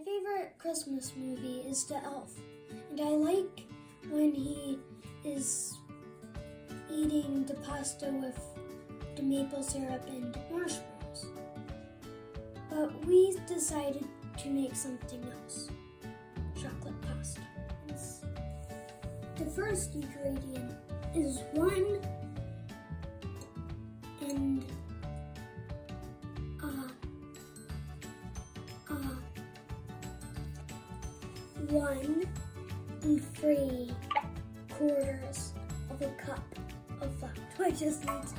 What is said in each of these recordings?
favorite Christmas movie is The Elf, and I like when he is eating the pasta with the maple syrup and marshmallows. But we decided to make something else, chocolate pasta. The first ingredient is one and 1 3/4 of a cup of flour. I just need to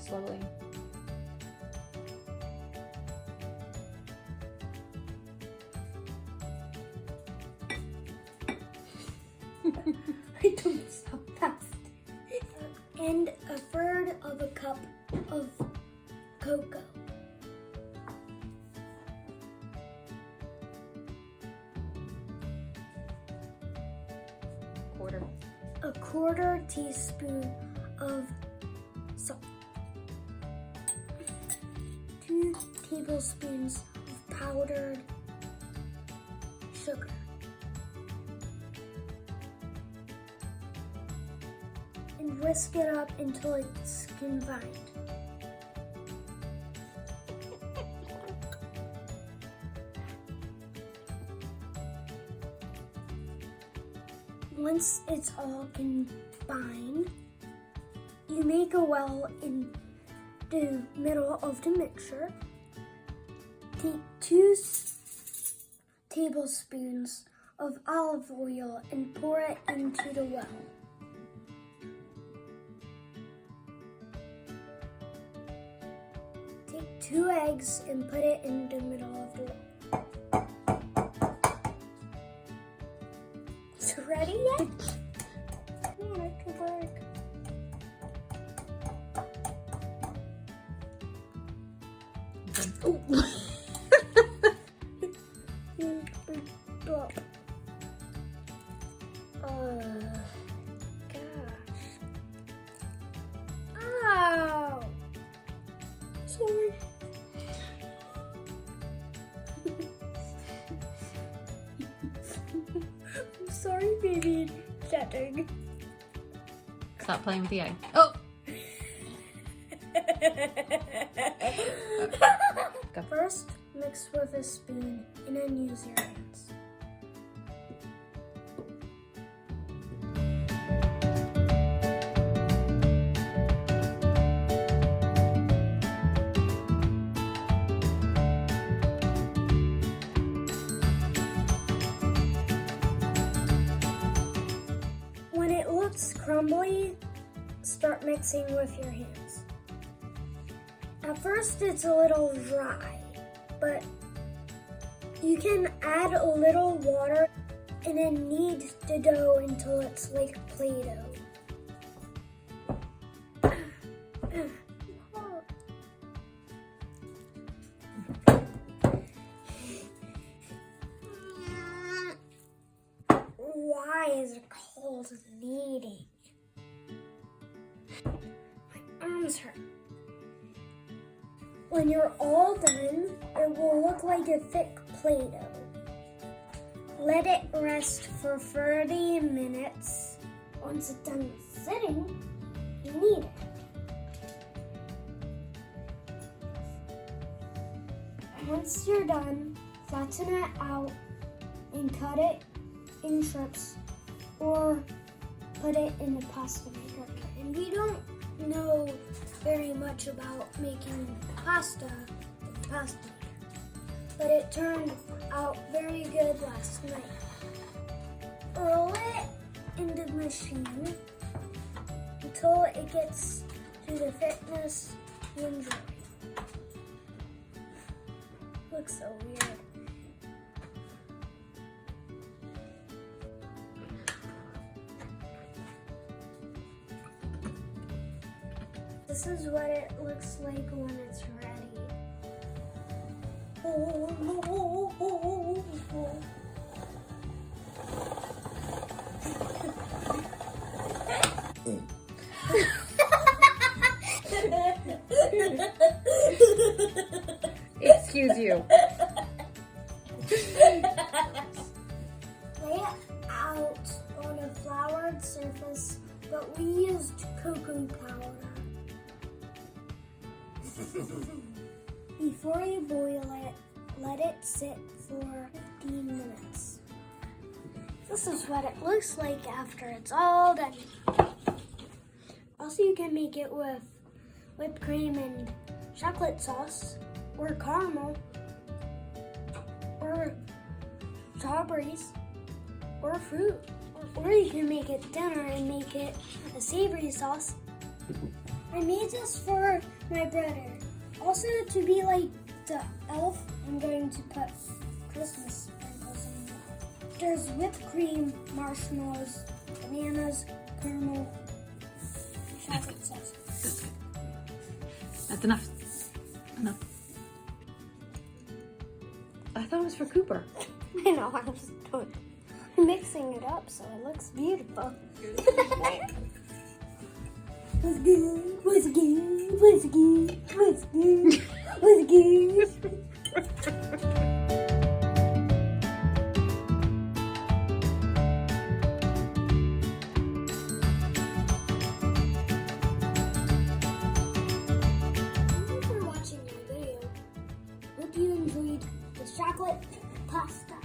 Slowly. I don't so fast. And 1/3 of a cup of cocoa. A 1/4 teaspoon of salt. 2 tablespoons of powdered sugar. And whisk it up until it's combined. Once it's all combined, you make a well in the middle of the mixture. Take 2 tablespoons of olive oil and pour it into the well. Take 2 eggs and put it in the middle of the well. Ready yet? Come on, it can work. Gosh. Ow. Sorry. I'm sorry, baby. Chatting. Stop playing with the egg. Oh! First, mix with a spoon and then use your hands. When it looks crumbly, start mixing with your hands. At first it's a little dry, but you can add a little water and then knead the dough until it's like Play-Doh. Why is it called kneading? My arms hurt. When you're all done, it will look like a thick Play-Doh. Let it rest for 30 minutes. Once it's done sitting, you knead it. Once you're done, flatten it out and cut it in strips or put it in the pasta maker. And we don't know very much about making pasta with the pasta maker, but it turned out very good last night. Roll it in the machine until it gets to the thickness you enjoy. Looks so weird. This is what it looks like when it's ready. Excuse you. Before you boil it, let it sit for 15 minutes. This is what it looks like after it's all done. Also, you can make it with whipped cream and chocolate sauce, or caramel, or strawberries, or fruit. Or you can make it dinner and make it a savory sauce. I made this for my brother. Also, to be like the elf, I'm going to put Christmas sprinkles in it. There's whipped cream, marshmallows, bananas, caramel, and chocolate sauce. That's enough. Enough. I thought it was for Cooper. I know, I'm just mixing it up so it looks beautiful. What's good? What's good? What's good? What's good? What's good? Thank you for watching my video. Hope you enjoyed the chocolate pasta.